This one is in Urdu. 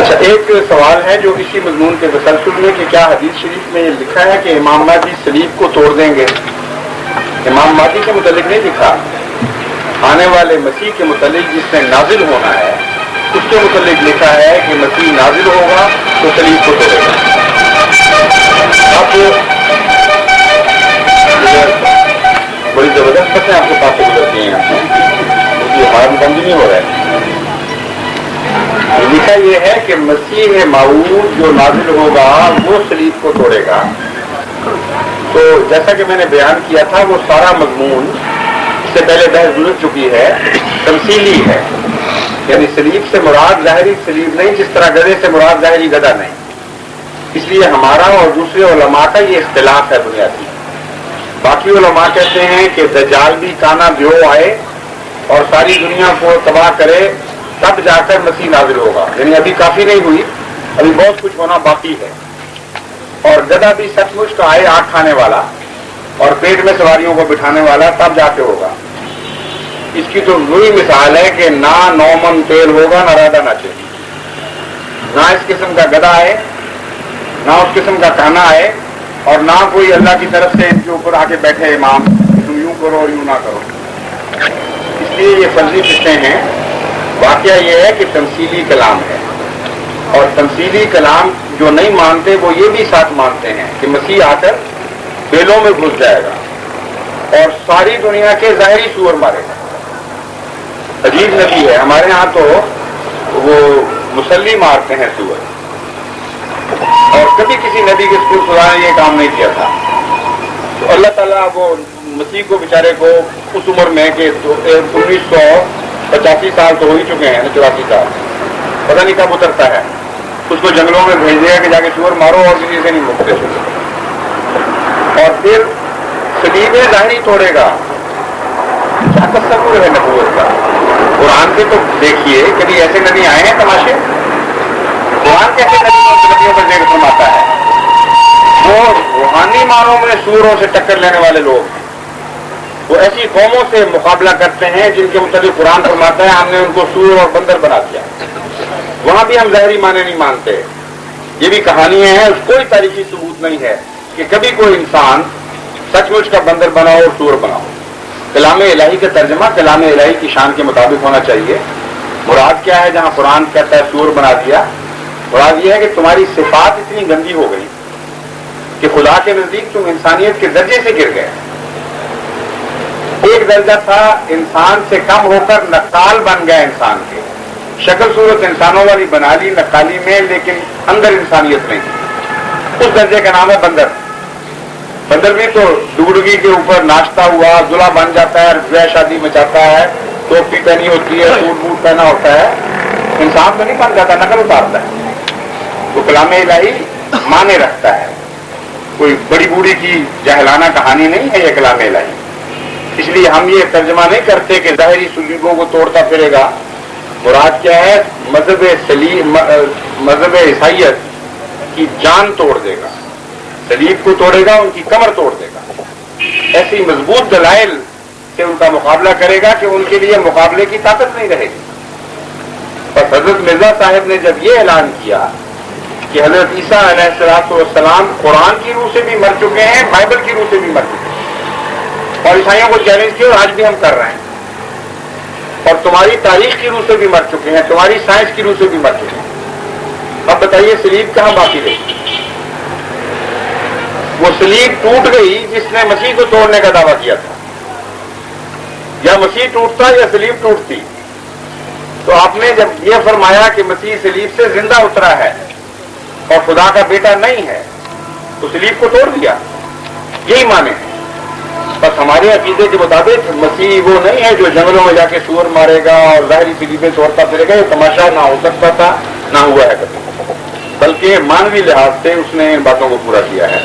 اچھا، ایک سوال ہے جو اسی مضمون کے تسلسل میں کہ کیا حدیث شریف میں یہ لکھا ہے کہ امام مہدی صلیب کو توڑ دیں گے؟ امام مہدی کے متعلق نہیں لکھا، آنے والے مسیح کے متعلق جس نے نازل ہونا ہے اس کے متعلق لکھا ہے کہ مسیح نازل ہوگا تو صلیب کو توڑے گا۔ اب بڑی زبردست باتیں آپ کے پاس گزرتی ہیں، یہ ہمارا بند نہیں ہو رہا ہے۔ لکھا یہ ہے کہ مسیح موعود جو نازل ہوگا وہ صلیب کو توڑے گا۔ تو جیسا کہ میں نے بیان کیا تھا وہ سارا مضمون اس سے پہلے بحث گزر چکی ہے، تمثیلی ہے، یعنی صلیب سے مراد ظاہری صلیب نہیں، جس طرح گدھے سے مراد ظاہری گدھا نہیں۔ اس لیے ہمارا اور دوسرے علماء کا یہ اختلاف ہے بنیادی۔ باقی علماء کہتے ہیں کہ دجال بھی کانا بیو آئے اور ساری دنیا کو تباہ کرے تب جا کر مسیح نازل ہوگا، یعنی ابھی کافی نہیں ہوئی، ابھی بہت کچھ ہونا باقی ہے۔ اور گدھا بھی سچ مچ کا آئے آگ کھانے والا اور پیٹ میں سواریوں کو بٹھانے والا تب جا کے ہوگا۔ اس کی تو وہی مثال ہے کہ نہ 9 من تیل ہوگا نہ رادا ناچے، نہ اس قسم کا گدھا آئے نہ اس قسم کا کانا آئے اور نہ کوئی اللہ کی طرف سے ان کے اوپر آ کے بیٹھے امام تم یوں کرو اور یوں نہ کرو۔ اس لیے یہ فرضی قصے ہیں۔ واقعہ یہ ہے کہ تمثیلی کلام ہے، اور تمثیلی کلام جو نہیں مانتے وہ یہ بھی ساتھ مانتے ہیں کہ مسیح آ کر بیلوں میں گھس جائے گا اور ساری دنیا کے ظاہری سور مارے گا۔ عجیب نبی ہے، ہمارے ہاں تو وہ مسلی مارتے ہیں سور، اور کبھی کسی نبی کے سور خدا نے یہ کام نہیں کیا تھا۔ تو اللہ تعالیٰ وہ مسیح کو بیچارے کو اس عمر میں کہ 1985 سال تو ہو ہی چکے ہیں، 84 سال، پتہ نہیں کب اترتا ہے، اس کو جنگلوں میں بھیج دیا کہ جا کے سور مارو اور کسی سے نہیں مکتے۔ اور پھر صلیب ظاہری توڑے گا۔ کیا تصور ہے نبوت کا؟ قرآن سے تو دیکھیے کبھی ایسے نبی آئے ہیں تماشے؟ قرآن کیسے نبیوں پر ذکر فرماتا ہے؟ وہ روحانی معنوں میں سوروں سے ٹکر لینے والے لوگ ہیں، وہ ایسی قوموں سے مقابلہ کرتے ہیں جن کے متعلق قرآن فرماتا ہے ہم نے ان کو سور اور بندر بنا دیا۔ وہاں بھی ہم ظاہری معنی نہیں مانتے، یہ بھی کہانیاں ہیں، اس کوئی تاریخی ثبوت نہیں ہے کہ کبھی کوئی انسان سچ مچ کا بندر بناؤ اور سور بناؤ۔ کلام الہی کا ترجمہ کلام الہی کی شان کے مطابق ہونا چاہیے۔ مراد کیا ہے جہاں قرآن کہتا ہے سور بنا دیا؟ مراد یہ ہے کہ تمہاری صفات اتنی گندی ہو گئی کہ خدا کے نزدیک تم انسانیت کے درجے سے گر گئے۔ ایک درجہ تھا انسان سے کم ہو کر نقال بن گئے، انسان کے شکل صورت انسانوں والی بنا لی نقالی میں، لیکن اندر انسانیت نہیں۔ اس درجے کا نام ہے بندر۔ بندر بھی تو ڈگڈگی کے اوپر ناشتہ ہوا دلہا بن جاتا ہے، بیاہ شادی مچاتا ہے، ٹوپی پہنی ہوتی ہے، سوٹ بوٹ پہنا ہوتا ہے، انسان تو نہیں بن جاتا، نقل اتارتا ہے۔ وہ کلام الہی معنی رکھتا ہے، کوئی بڑی بوڑھی کی جاہلانہ کہانی نہیں ہے یہ کلام الہی۔ اس لیے ہم یہ ترجمہ نہیں کرتے کہ ظاہری صلیبوں کو توڑتا پھرے گا۔ مراد کیا ہے؟ مذہب عیسائیت کی جان توڑ دے گا، صلیب کو توڑے گا، ان کی کمر توڑ دے گا، ایسی مضبوط دلائل سے ان کا مقابلہ کرے گا کہ ان کے لیے مقابلے کی طاقت نہیں رہے گی۔ اور حضرت مرزا صاحب نے جب یہ اعلان کیا کہ حضرت عیسیٰ علیہ السلام قرآن کی روح سے بھی مر چکے ہیں، بائبل کی روح سے بھی مر چکے ہیں، اور عیسائیوں کو چیلنج کیا اور آج بھی ہم کر رہے ہیں، اور تمہاری تاریخ کی روح سے بھی مر چکے ہیں، تمہاری سائنس کی روح سے بھی مر چکے ہیں، اب بتائیے صلیب کہاں باقی رہی؟ وہ صلیب ٹوٹ گئی جس نے مسیح کو توڑنے کا دعویٰ کیا تھا، یا مسیح ٹوٹتا یا صلیب ٹوٹتی؟ تو آپ نے جب یہ فرمایا کہ مسیح صلیب سے زندہ اترا ہے اور خدا کا بیٹا نہیں ہے تو صلیب کو توڑ دیا، یہی معنی ہے۔ بس ہمارے عقیدے کے مطابق مسیح وہ نہیں ہے جو جنگلوں میں جا کے سور مارے گا اور ظاہری صلیبیں توڑتا پھرے گا، یہ تماشا نہ ہو سکتا تھا، نہ ہوا ہے کبھی، بلکہ مانوی لحاظ سے اس نے ان باتوں کو پورا کیا ہے۔